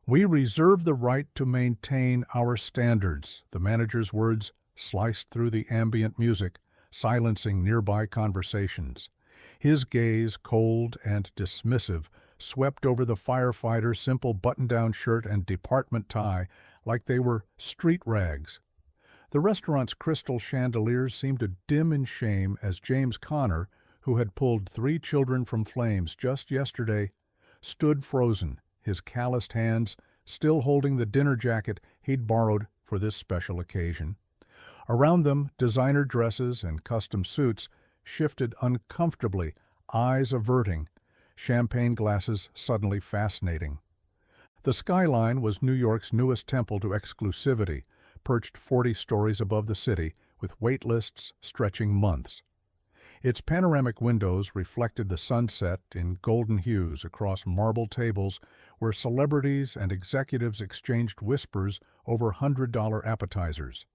"We reserve the right to maintain our standards," the manager's words sliced through the ambient music, silencing nearby conversations. His gaze, cold and dismissive, swept over the firefighter's simple button-down shirt and department tie like they were street rags. The restaurant's crystal chandeliers seemed to dim in shame as James Connor, who had pulled 3 children from flames just yesterday, stood frozen, his calloused hands still holding the dinner jacket he'd borrowed for this special occasion. Around them, designer dresses and custom suits shifted uncomfortably, eyes averting, champagne glasses suddenly fascinating. The skyline was New York's newest temple to exclusivity, perched 40 stories above the city, with wait lists stretching months. Its panoramic windows reflected the sunset in golden hues across marble tables where celebrities and executives exchanged whispers over $100 appetizers.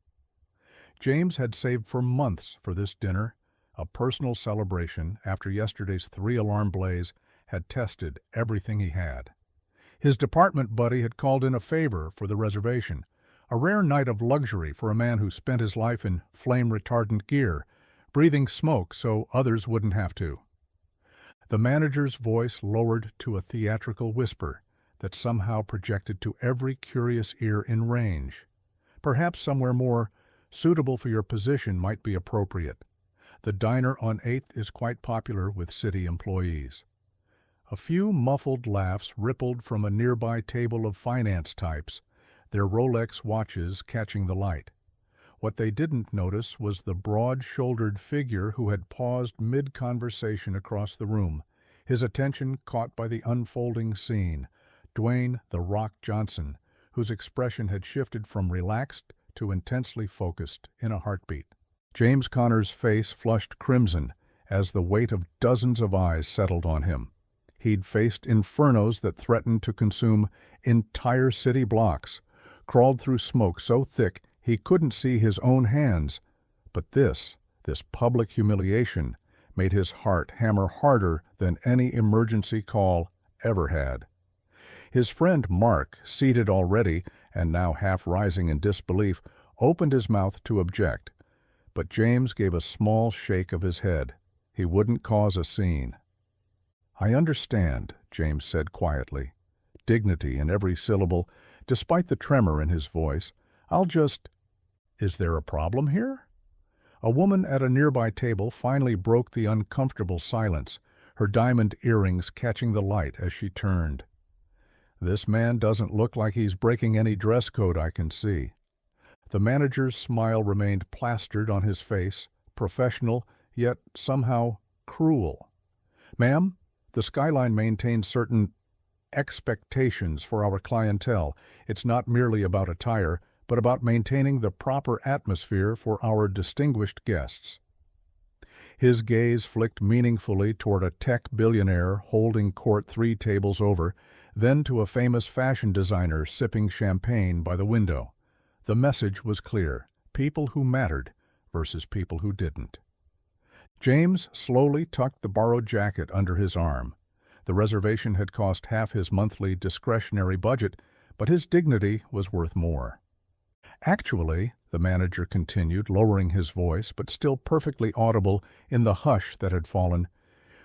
James had saved for months for this dinner, a personal celebration after yesterday's 3-alarm blaze had tested everything he had. His department buddy had called in a favor for the reservation, a rare night of luxury for a man who spent his life in flame-retardant gear, breathing smoke so others wouldn't have to. The manager's voice lowered to a theatrical whisper that somehow projected to every curious ear in range. Perhaps somewhere more suitable for your position might be appropriate. The diner on 8th is quite popular with city employees. A few muffled laughs rippled from a nearby table of finance types, their Rolex watches catching the light. What they didn't notice was the broad-shouldered figure who had paused mid-conversation across the room, his attention caught by the unfolding scene, Dwayne "The Rock" Johnson, whose expression had shifted from relaxed to intensely focused in a heartbeat. James Connor's face flushed crimson as the weight of dozens of eyes settled on him. He'd faced infernos that threatened to consume entire city blocks, crawled through smoke so thick he couldn't see his own hands, but this public humiliation made his heart hammer harder than any emergency call ever had. His friend Mark, seated already and now half rising in disbelief, opened his mouth to object, but James gave a small shake of his head. He wouldn't cause a scene. "I understand," James said quietly, dignity in every syllable, despite the tremor in his voice. Is there a problem here?" A woman at a nearby table finally broke the uncomfortable silence, her diamond earrings catching the light as she turned. "This man doesn't look like he's breaking any dress code I can see." The manager's smile remained plastered on his face, professional, yet somehow cruel. "Ma'am, the skyline maintains certain expectations for our clientele. It's not merely about attire, but about maintaining the proper atmosphere for our distinguished guests." His gaze flicked meaningfully toward a tech billionaire holding court 3 tables over, then to a famous fashion designer sipping champagne by the window. The message was clear: people who mattered versus people who didn't. James slowly tucked the borrowed jacket under his arm. The reservation had cost half his monthly discretionary budget, but his dignity was worth more. "Actually," the manager continued, lowering his voice, but still perfectly audible in the hush that had fallen,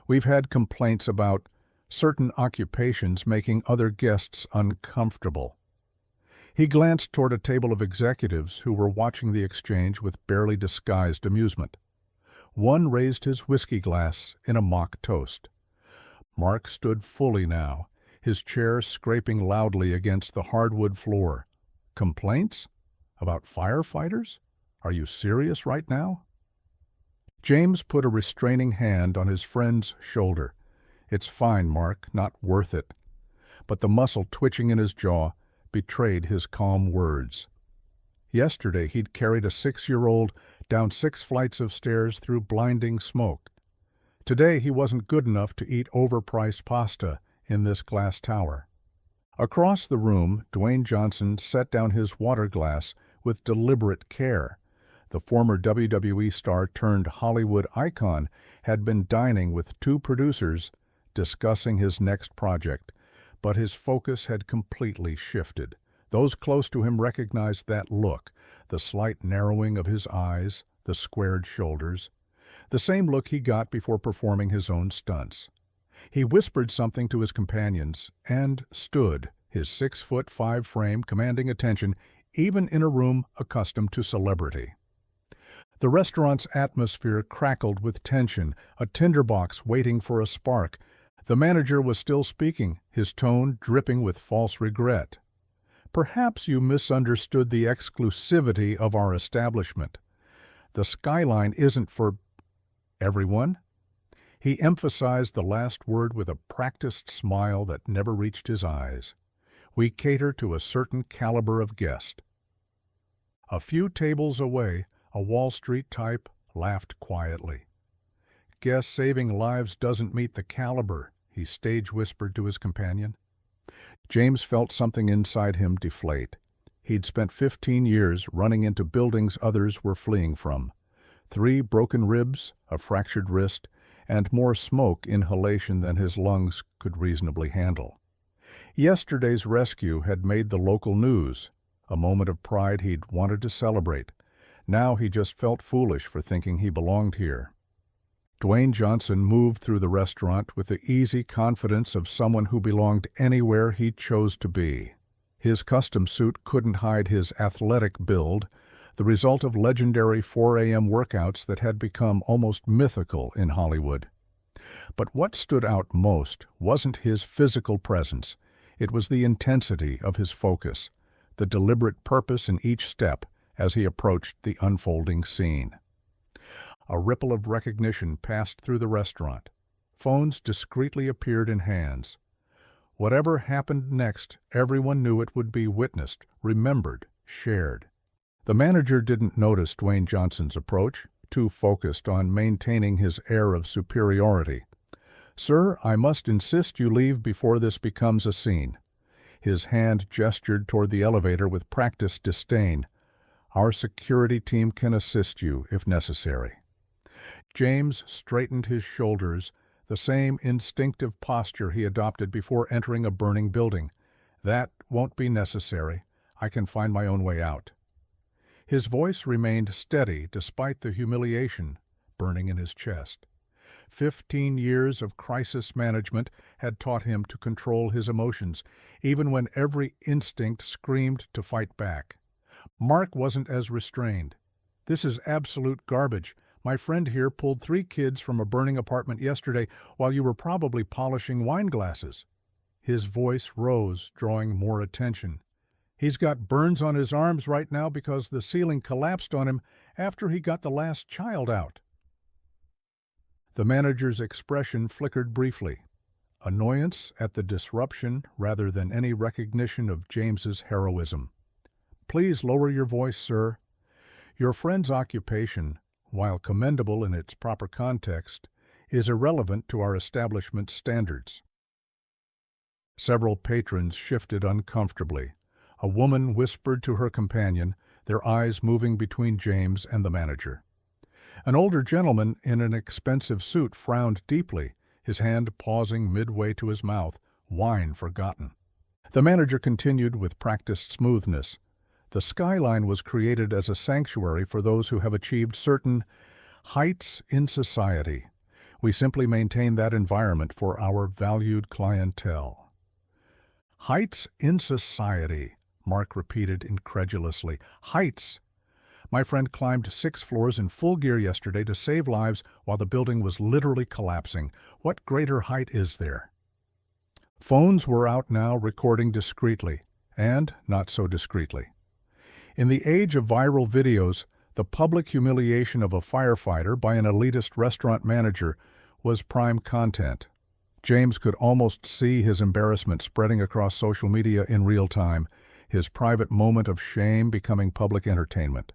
"we've had complaints about certain occupations making other guests uncomfortable." He glanced toward a table of executives who were watching the exchange with barely disguised amusement. One raised his whiskey glass in a mock toast. Mark stood fully now, his chair scraping loudly against the hardwood floor. "Complaints? About firefighters? Are you serious right now?" James put a restraining hand on his friend's shoulder. "It's fine, Mark, not worth it." But the muscle twitching in his jaw betrayed his calm words. Yesterday he'd carried a 6-year-old down 6 flights of stairs through blinding smoke. Today he wasn't good enough to eat overpriced pasta in this glass tower. Across the room, Dwayne Johnson set down his water glass with deliberate care. The former WWE star turned Hollywood icon had been dining with 2 producers discussing his next project, but his focus had completely shifted. Those close to him recognized that look, the slight narrowing of his eyes, the squared shoulders, the same look he got before performing his own stunts. He whispered something to his companions and stood, his 6'5" frame commanding attention even in a room accustomed to celebrity. The restaurant's atmosphere crackled with tension, a tinderbox waiting for a spark. The manager was still speaking, his tone dripping with false regret. "Perhaps you misunderstood the exclusivity of our establishment. The skyline isn't for everyone." He emphasized the last word with a practiced smile that never reached his eyes. "We cater to a certain caliber of guest." A few tables away, a Wall Street type laughed quietly. "Guess saving lives doesn't meet the caliber," he stage whispered to his companion. James felt something inside him deflate. He'd spent 15 years running into buildings others were fleeing from. 3 broken ribs, a fractured wrist, and more smoke inhalation than his lungs could reasonably handle. Yesterday's rescue had made the local news, a moment of pride he'd wanted to celebrate. Now he just felt foolish for thinking he belonged here. Dwayne Johnson moved through the restaurant with the easy confidence of someone who belonged anywhere he chose to be. His custom suit couldn't hide his athletic build, the result of legendary 4 a.m. workouts that had become almost mythical in Hollywood. But what stood out most wasn't his physical presence. It was the intensity of his focus, the deliberate purpose in each step as he approached the unfolding scene. A ripple of recognition passed through the restaurant. Phones discreetly appeared in hands. Whatever happened next, everyone knew it would be witnessed, remembered, shared. The manager didn't notice Dwayne Johnson's approach, too focused on maintaining his air of superiority. "Sir, I must insist you leave before this becomes a scene." His hand gestured toward the elevator with practiced disdain. "Our security team can assist you if necessary." James straightened his shoulders, the same instinctive posture he adopted before entering a burning building. "That won't be necessary. I can find my own way out." His voice remained steady despite the humiliation burning in his chest. 15 years of crisis management had taught him to control his emotions, even when every instinct screamed to fight back. Mark wasn't as restrained. "This is absolute garbage. My friend here pulled 3 kids from a burning apartment yesterday while you were probably polishing wine glasses." His voice rose, drawing more attention. "He's got burns on his arms right now because the ceiling collapsed on him after he got the last child out." The manager's expression flickered briefly, annoyance at the disruption rather than any recognition of James's heroism. "Please lower your voice, sir. Your friend's occupation, while commendable in its proper context, is irrelevant to our establishment's standards." Several patrons shifted uncomfortably. A woman whispered to her companion, their eyes moving between James and the manager. An older gentleman in an expensive suit frowned deeply, his hand pausing midway to his mouth, wine forgotten. The manager continued with practiced smoothness. "The skyline was created as a sanctuary for those who have achieved certain heights in society. We simply maintain that environment for our valued clientele." "Heights in society," Mark repeated incredulously. "Heights! My friend climbed 6 floors in full gear yesterday to save lives while the building was literally collapsing. What greater height is there?" Phones were out now, recording discreetly, and not so discreetly. In the age of viral videos, the public humiliation of a firefighter by an elitist restaurant manager was prime content. James could almost see his embarrassment spreading across social media in real time, his private moment of shame becoming public entertainment.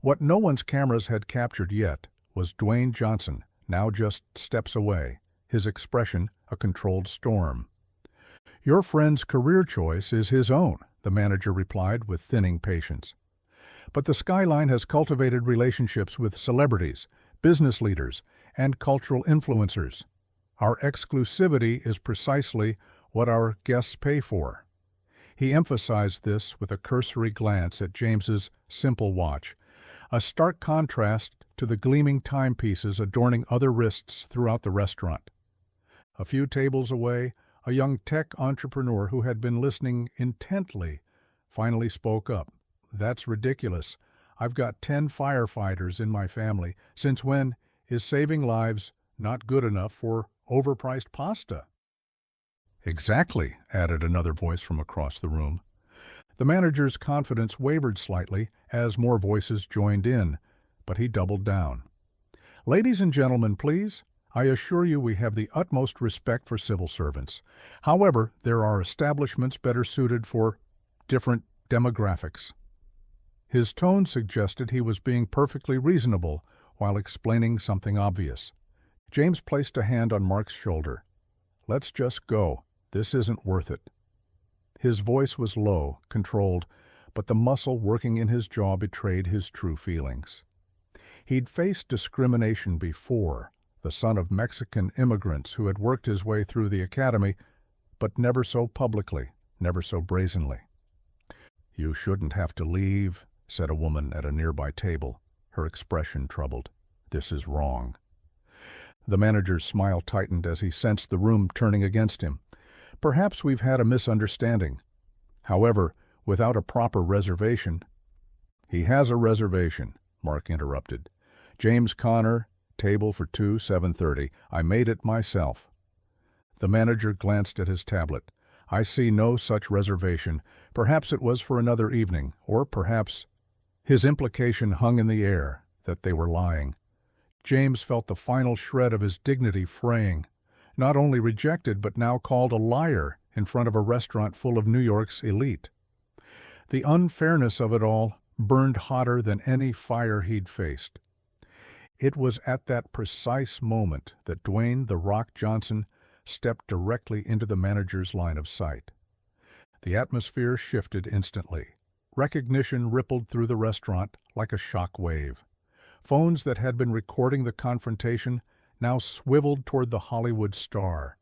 What no one's cameras had captured yet was Dwayne Johnson, now just steps away, his expression a controlled storm. "Your friend's career choice is his own," the manager replied with thinning patience. "But the skyline has cultivated relationships with celebrities, business leaders, and cultural influencers. Our exclusivity is precisely what our guests pay for. He emphasized this with a cursory glance at James's simple watch, a stark contrast to the gleaming timepieces adorning other wrists throughout the restaurant. A few tables away, a young tech entrepreneur who had been listening intently finally spoke up. "That's ridiculous. I've got 10 firefighters in my family. Since when is saving lives not good enough for overpriced pasta?" "Exactly," added another voice from across the room. The manager's confidence wavered slightly as more voices joined in, but he doubled down. "Ladies and gentlemen, please, I assure you we have the utmost respect for civil servants. However, there are establishments better suited for different demographics." His tone suggested he was being perfectly reasonable while explaining something obvious. James placed a hand on Mark's shoulder. "Let's just go. This isn't worth it." His voice was low, controlled, but the muscle working in his jaw betrayed his true feelings. He'd faced discrimination before, the son of Mexican immigrants who had worked his way through the academy, but never so publicly, never so brazenly. "You shouldn't have to leave," said a woman at a nearby table, her expression troubled. "This is wrong." The manager's smile tightened as he sensed the room turning against him. "Perhaps we've had a misunderstanding. However, without a proper reservation—" "He has a reservation," Mark interrupted. "James Connor, table for 2, 7:30. I made it myself." The manager glanced at his tablet. "I see no such reservation. Perhaps it was for another evening, or perhaps—" His implication hung in the air, that they were lying. James felt the final shred of his dignity fraying. Not only rejected, but now called a liar in front of a restaurant full of New York's elite. The unfairness of it all burned hotter than any fire he'd faced. It was at that precise moment that Dwayne "The Rock" Johnson stepped directly into the manager's line of sight. The atmosphere shifted instantly. Recognition rippled through the restaurant like a shock wave. Phones that had been recording the confrontation now swiveled toward the Hollywood star.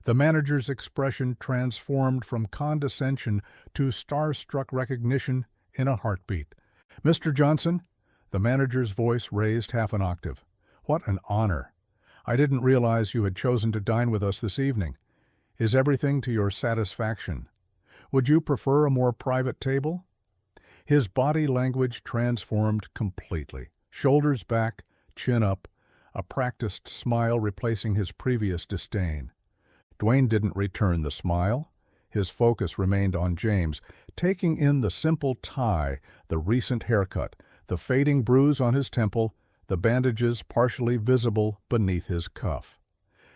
The manager's expression transformed from condescension to starstruck recognition in a heartbeat. "Mr. Johnson," the manager's voice raised half an octave. "What an honor. I didn't realize you had chosen to dine with us this evening. Is everything to your satisfaction? Would you prefer a more private table?" His body language transformed completely. Shoulders back, chin up, a practiced smile replacing his previous disdain. Dwayne didn't return the smile. His focus remained on James, taking in the simple tie, the recent haircut, the fading bruise on his temple, the bandages partially visible beneath his cuff.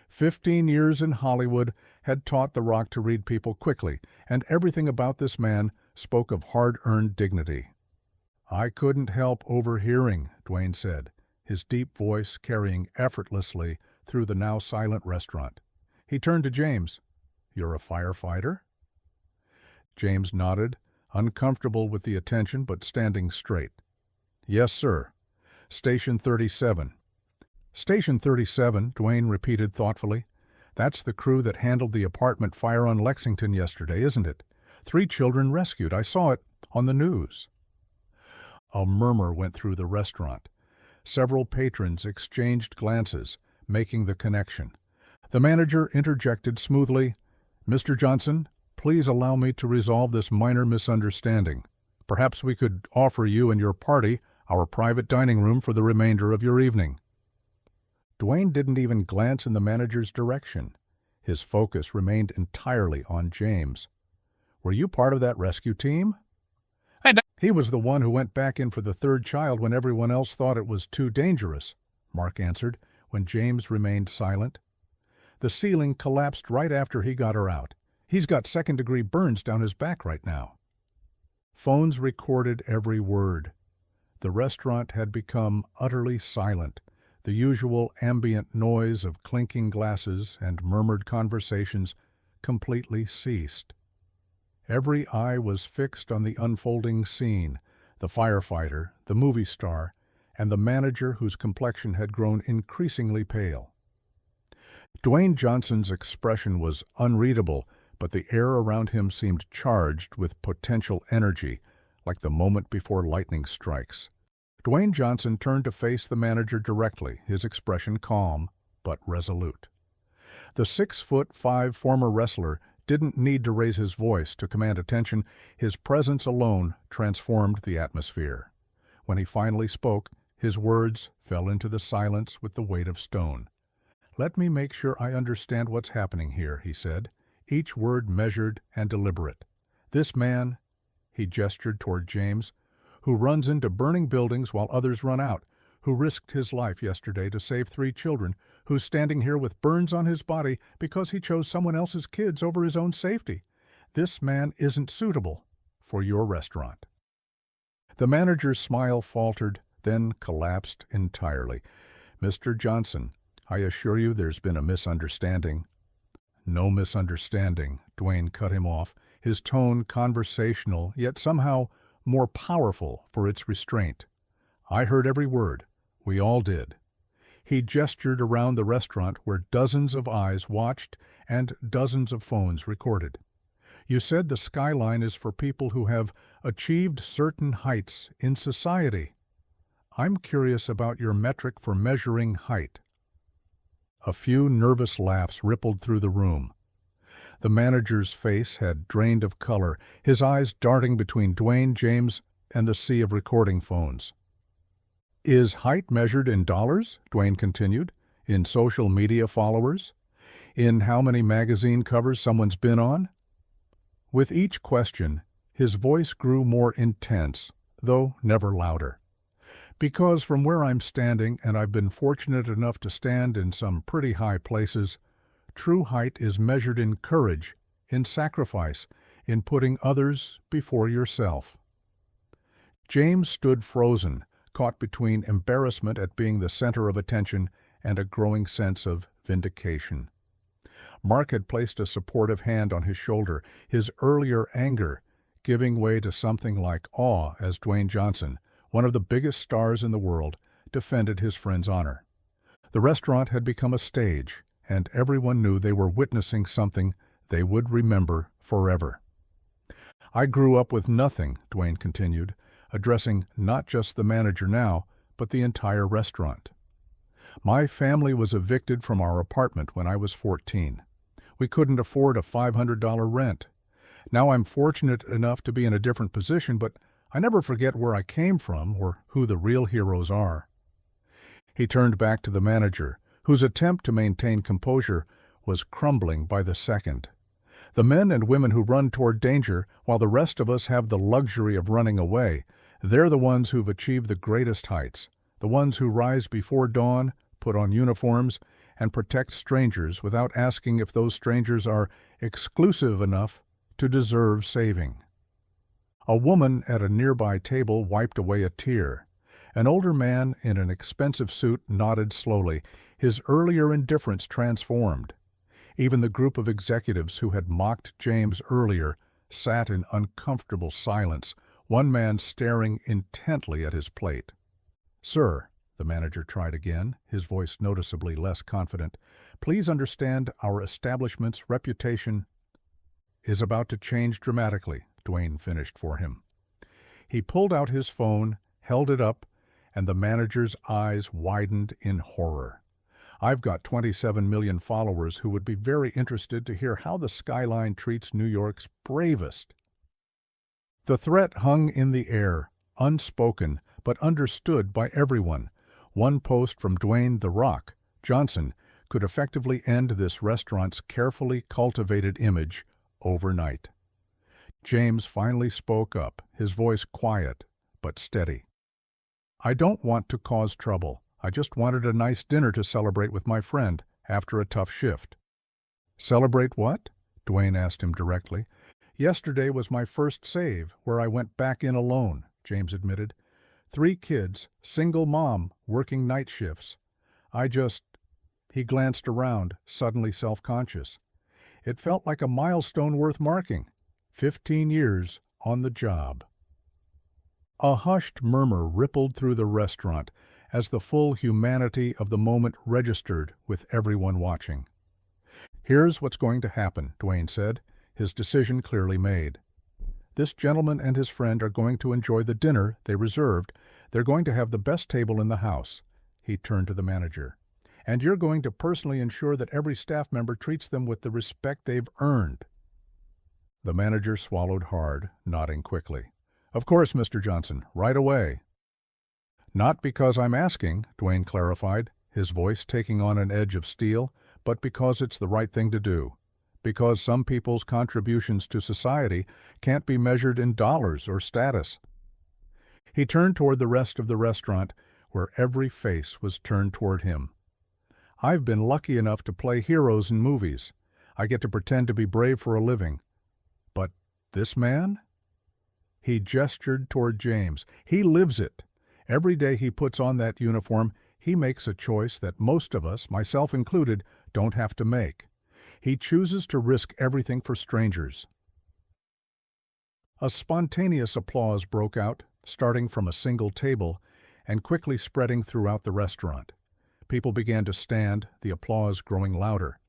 15 years in Hollywood had taught The Rock to read people quickly, and everything about this man spoke of hard-earned dignity. "I couldn't help overhearing," Dwayne said, his deep voice carrying effortlessly through the now silent restaurant. He turned to James. "You're a firefighter?" James nodded, uncomfortable with the attention but standing straight. "Yes, sir. Station 37. "Station 37, Dwayne repeated thoughtfully. "That's the crew that handled the apartment fire on Lexington yesterday, isn't it? 3 children rescued. I saw it on the news." A murmur went through the restaurant. Several patrons exchanged glances, making the connection. The manager interjected smoothly, "Mr. Johnson, please allow me to resolve this minor misunderstanding. Perhaps we could offer you and your party our private dining room for the remainder of your evening." Dwayne didn't even glance in the manager's direction. His focus remained entirely on James. "Were you part of that rescue team?" "He was the one who went back in for the 3rd child when everyone else thought it was too dangerous," Mark answered, when James remained silent. "The ceiling collapsed right after he got her out. He's got 2nd-degree burns down his back right now." Phones recorded every word. The restaurant had become utterly silent. The usual ambient noise of clinking glasses and murmured conversations completely ceased. Every eye was fixed on the unfolding scene, the firefighter, the movie star, and the manager whose complexion had grown increasingly pale. Dwayne Johnson's expression was unreadable, but the air around him seemed charged with potential energy, like the moment before lightning strikes. Dwayne Johnson turned to face the manager directly, his expression calm but resolute. The 6'5" former wrestler didn't need to raise his voice to command attention. His presence alone transformed the atmosphere. When he finally spoke, his words fell into the silence with the weight of stone. "Let me make sure I understand what's happening here," he said, each word measured and deliberate. "This man," he gestured toward James, "who runs into burning buildings while others run out, who risked his life yesterday to save 3 children, who's standing here with burns on his body because he chose someone else's kids over his own safety. This man isn't suitable for your restaurant." The manager's smile faltered, then collapsed entirely. "Mr. Johnson, I assure you there's been a misunderstanding." "No misunderstanding," Dwayne cut him off, his tone conversational, yet somehow more powerful for its restraint. "I heard every word. We all did." He gestured around the restaurant where dozens of eyes watched and dozens of phones recorded. "You said the skyline is for people who have achieved certain heights in society. I'm curious about your metric for measuring height." A few nervous laughs rippled through the room. The manager's face had drained of color, his eyes darting between Dwayne, James, and the sea of recording phones. "Is height measured in dollars?" Dwayne continued. "In social media followers? In how many magazine covers someone's been on?" With each question, his voice grew more intense, though never louder. "Because from where I'm standing, and I've been fortunate enough to stand in some pretty high places, true height is measured in courage, in sacrifice, in putting others before yourself." James stood frozen, caught between embarrassment at being the center of attention and a growing sense of vindication. Mark had placed a supportive hand on his shoulder, his earlier anger giving way to something like awe as Dwayne Johnson, one of the biggest stars in the world, defended his friend's honor. The restaurant had become a stage, and everyone knew they were witnessing something they would remember forever. "I grew up with nothing," Dwayne continued, addressing not just the manager now, but the entire restaurant. "My family was evicted from our apartment when I was 14. We couldn't afford a $500 rent. Now I'm fortunate enough to be in a different position, but I never forget where I came from or who the real heroes are." He turned back to the manager, whose attempt to maintain composure was crumbling by the second. "The men and women who run toward danger, while the rest of us have the luxury of running away, they're the ones who've achieved the greatest heights, the ones who rise before dawn, put on uniforms, and protect strangers without asking if those strangers are exclusive enough to deserve saving." A woman at a nearby table wiped away a tear. An older man in an expensive suit nodded slowly, his earlier indifference transformed. Even the group of executives who had mocked James earlier sat in uncomfortable silence, one man staring intently at his plate. "Sir," the manager tried again, his voice noticeably less confident, "please understand our establishment's reputation is about to change dramatically," Dwayne finished for him. He pulled out his phone, held it up, and the manager's eyes widened in horror. "I've got 27 million followers who would be very interested to hear how the skyline treats New York's bravest." The threat hung in the air, unspoken but understood by everyone. One post from Dwayne "The Rock" Johnson could effectively end this restaurant's carefully cultivated image overnight. James finally spoke up, his voice quiet but steady. "I don't want to cause trouble. I just wanted a nice dinner to celebrate with my friend after a tough shift." "Celebrate what?" Dwayne asked him directly. "Yesterday was my first save, where I went back in alone," James admitted. 3 kids, single mom, working night shifts. He glanced around, suddenly self-conscious. It felt like a milestone worth marking. 15 years on the job. A hushed murmur rippled through the restaurant as the full humanity of the moment registered with everyone watching. "Here's what's going to happen," Dwayne said, his decision clearly made. This gentleman and his friend are going to enjoy the dinner they reserved. They're going to have the best table in the house. He turned to the manager. And you're going to personally ensure that every staff member treats them with the respect they've earned. The manager swallowed hard, nodding quickly. Of course, Mr. Johnson, right away. Not because I'm asking, Dwayne clarified, his voice taking on an edge of steel, but because it's the right thing to do. Because some people's contributions to society can't be measured in dollars or status. He turned toward the rest of the restaurant, where every face was turned toward him. I've been lucky enough to play heroes in movies. I get to pretend to be brave for a living. But this man? He gestured toward James. He lives it. Every day he puts on that uniform, he makes a choice that most of us, myself included, don't have to make. He chooses to risk everything for strangers. A spontaneous applause broke out, starting from a single table and quickly spreading throughout the restaurant. People began to stand, the applause growing louder.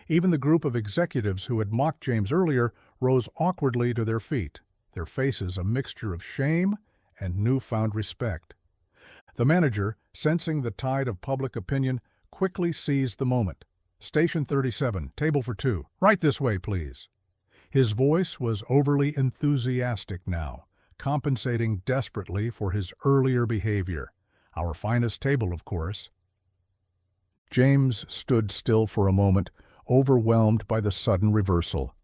Even the group of executives who had mocked James earlier rose awkwardly to their feet, their faces a mixture of shame and newfound respect. The manager, sensing the tide of public opinion, quickly seized the moment. Station 37, table for two. Right this way, please. His voice was overly enthusiastic now, compensating desperately for his earlier behavior. Our finest table, of course. James stood still for a moment, overwhelmed by the sudden reversal.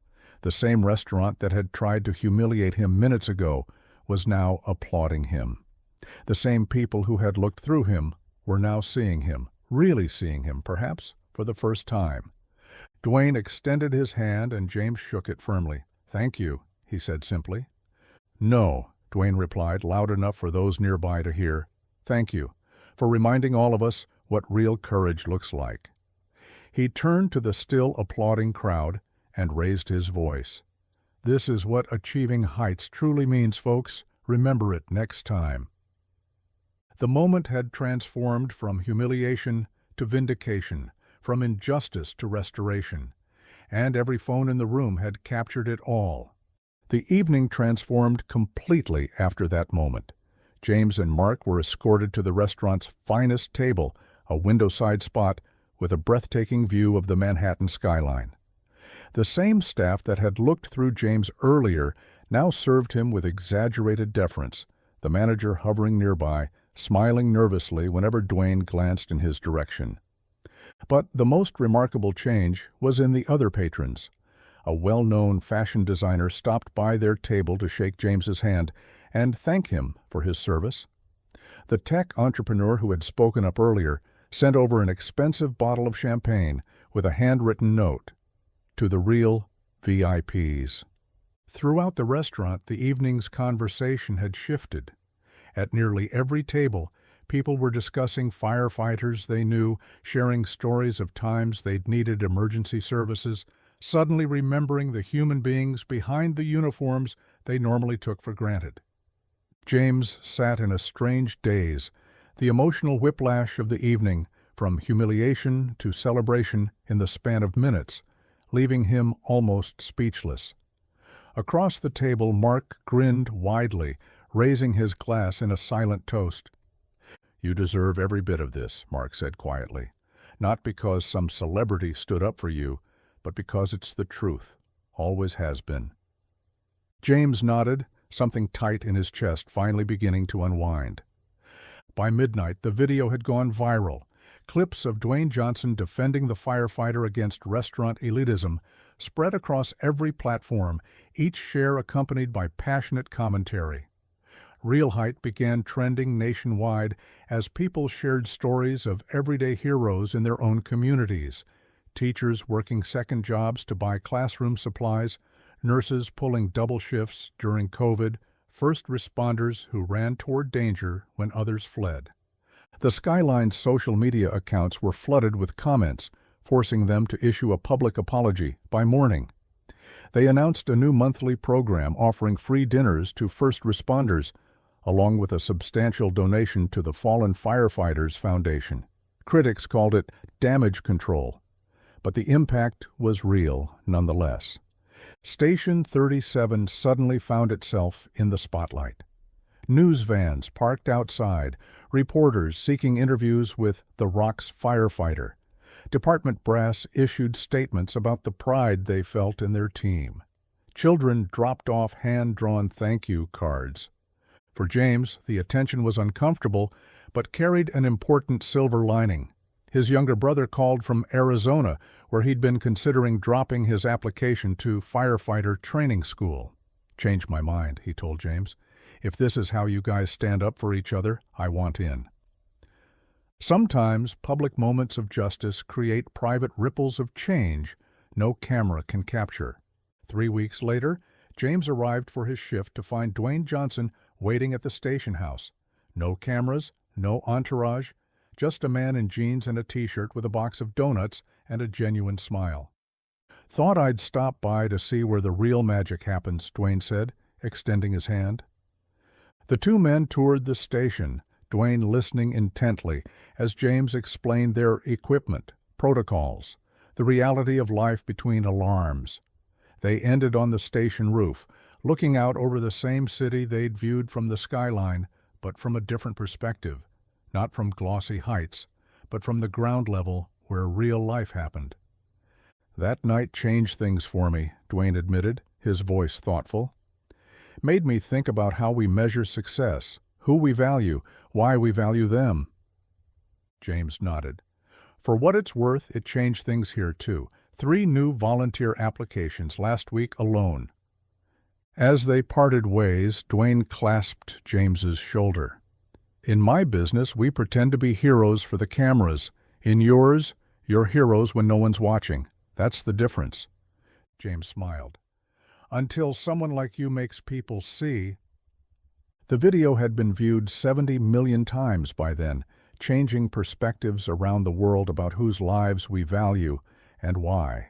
The same restaurant that had tried to humiliate him minutes ago was now applauding him. The same people who had looked through him were now seeing him, really seeing him, perhaps, for the first time. Dwayne extended his hand and James shook it firmly. "Thank you," he said simply. "No," Dwayne replied, loud enough for those nearby to hear. "Thank you for reminding all of us what real courage looks like." He turned to the still applauding crowd and raised his voice. "This is what achieving heights truly means, folks. Remember it next time." The moment had transformed from humiliation to vindication, from injustice to restoration, and every phone in the room had captured it all. The evening transformed completely after that moment. James and Mark were escorted to the restaurant's finest table, a window-side spot with a breathtaking view of the Manhattan skyline. The same staff that had looked through James earlier now served him with exaggerated deference, the manager hovering nearby, smiling nervously whenever Dwayne glanced in his direction. But the most remarkable change was in the other patrons. A well-known fashion designer stopped by their table to shake James's hand and thank him for his service. The tech entrepreneur who had spoken up earlier sent over an expensive bottle of champagne with a handwritten note, "To the real VIPs." Throughout the restaurant, the evening's conversation had shifted. At nearly every table, people were discussing firefighters they knew, sharing stories of times they'd needed emergency services, suddenly remembering the human beings behind the uniforms they normally took for granted. James sat in a strange daze, the emotional whiplash of the evening, from humiliation to celebration in the span of minutes, leaving him almost speechless. Across the table, Mark grinned widely, raising his glass in a silent toast. "You deserve every bit of this," Mark said quietly. "Not because some celebrity stood up for you, but because it's the truth. Always has been." James nodded, something tight in his chest finally beginning to unwind. By midnight, the video had gone viral. Clips of Dwayne Johnson defending the firefighter against restaurant elitism spread across every platform, each share accompanied by passionate commentary. Real Height began trending nationwide as people shared stories of everyday heroes in their own communities. Teachers working second jobs to buy classroom supplies, nurses pulling double shifts during COVID, first responders who ran toward danger when others fled. The Skyline's social media accounts were flooded with comments, forcing them to issue a public apology by morning. They announced a new monthly program offering free dinners to first responders, along with a substantial donation to the Fallen Firefighters Foundation. Critics called it damage control, but the impact was real nonetheless. Station 37 suddenly found itself in the spotlight. News vans parked outside, reporters seeking interviews with the Rock's Firefighter. Department brass issued statements about the pride they felt in their team. Children dropped off hand-drawn thank you cards. For James, the attention was uncomfortable, but carried an important silver lining. His younger brother called from Arizona, where he'd been considering dropping his application to firefighter training school. "Changed my mind," he told James. "If this is how you guys stand up for each other, I want in." Sometimes public moments of justice create private ripples of change no camera can capture. 3 weeks later, James arrived for his shift to find Dwayne Johnson waiting at the station house. No cameras, no entourage, just a man in jeans and a t-shirt with a box of donuts and a genuine smile. "Thought I'd stop by to see where the real magic happens," Dwayne said, extending his hand. The two men toured the station, Dwayne listening intently as James explained their equipment, protocols, the reality of life between alarms. They ended on the station roof, looking out over the same city they'd viewed from the skyline, but from a different perspective, not from glossy heights, but from the ground level where real life happened. "That night changed things for me," Dwayne admitted, his voice thoughtful. "Made me think about how we measure success, who we value, why we value them." James nodded. "For what it's worth, it changed things here too. 3 new volunteer applications last week alone." As they parted ways, Dwayne clasped James's shoulder. "In my business, we pretend to be heroes for the cameras. In yours, you're heroes when no one's watching. That's the difference." James smiled. "Until someone like you makes people see." The video had been viewed 70 million times by then, changing perspectives around the world about whose lives we value and why,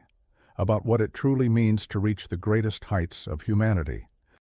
about what it truly means to reach the greatest heights of humanity.